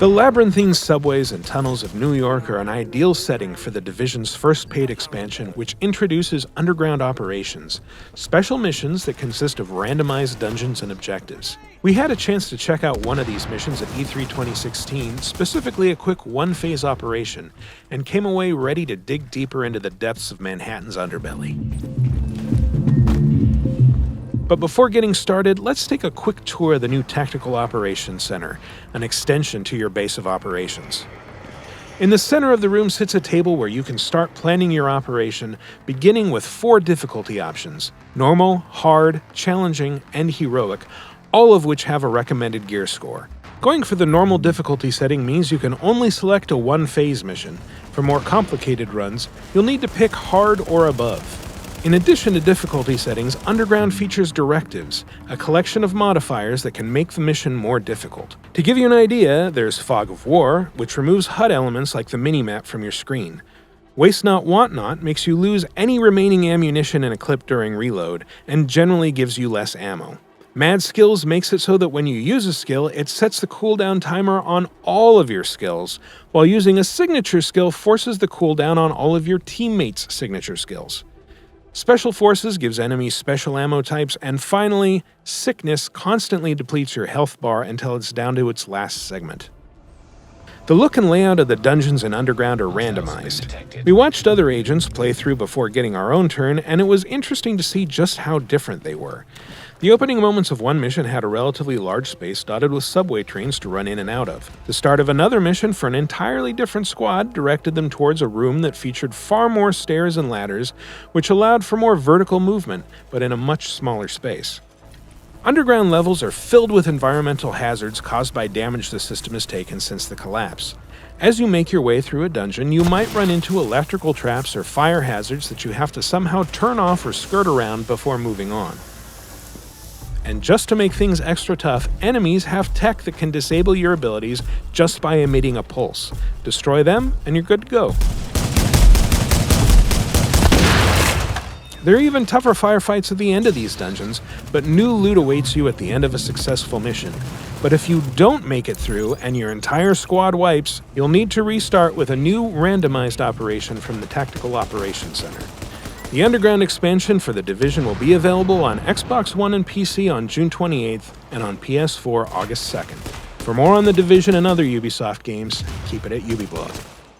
The labyrinthine subways and tunnels of New York are an ideal setting for the Division's first paid expansion, which introduces underground operations, special missions that consist of randomized dungeons and objectives. We had a chance to check out one of these missions at E3 2016, specifically a quick one-phase operation, and came away ready to dig deeper into the depths of Manhattan's underbelly. But before getting started, let's take a quick tour of the new Tactical Operations Center, an extension to your base of operations. In the center of the room sits a table where you can start planning your operation, beginning with 4 difficulty options: normal, hard, challenging, and heroic, all of which have a recommended gear score. Going for the normal difficulty setting means you can only select a one-phase mission. For more complicated runs, you'll need to pick hard or above. In addition to difficulty settings, Underground features directives, a collection of modifiers that can make the mission more difficult. To give you an idea, there's Fog of War, which removes HUD elements like the minimap from your screen. Waste Not Want Not makes you lose any remaining ammunition in a clip during reload, and generally gives you less ammo. Mad Skills makes it so that when you use a skill, it sets the cooldown timer on all of your skills, while using a signature skill forces the cooldown on all of your teammates' signature skills. Special Forces gives enemies special ammo types, and finally, Sickness constantly depletes your health bar until it's down to its last segment. The look and layout of the dungeons in Underground are randomized. We watched other agents play through before getting our own turn, and it was interesting to see just how different they were. The opening moments of one mission had a relatively large space dotted with subway trains to run in and out of. The start of another mission for an entirely different squad directed them towards a room that featured far more stairs and ladders, which allowed for more vertical movement, but in a much smaller space. Underground levels are filled with environmental hazards caused by damage the system has taken since the collapse. As you make your way through a dungeon, you might run into electrical traps or fire hazards that you have to somehow turn off or skirt around before moving on. And just to make things extra tough, enemies have tech that can disable your abilities just by emitting a pulse. Destroy them, and you're good to go. There are even tougher firefights at the end of these dungeons, but new loot awaits you at the end of a successful mission. But if you don't make it through and your entire squad wipes, you'll need to restart with a new randomized operation from the Tactical Operations Center. The Underground expansion for the Division will be available on Xbox One and PC on June 28th and on PS4 August 2nd. For more on the Division and other Ubisoft games, keep it at UbiBlog.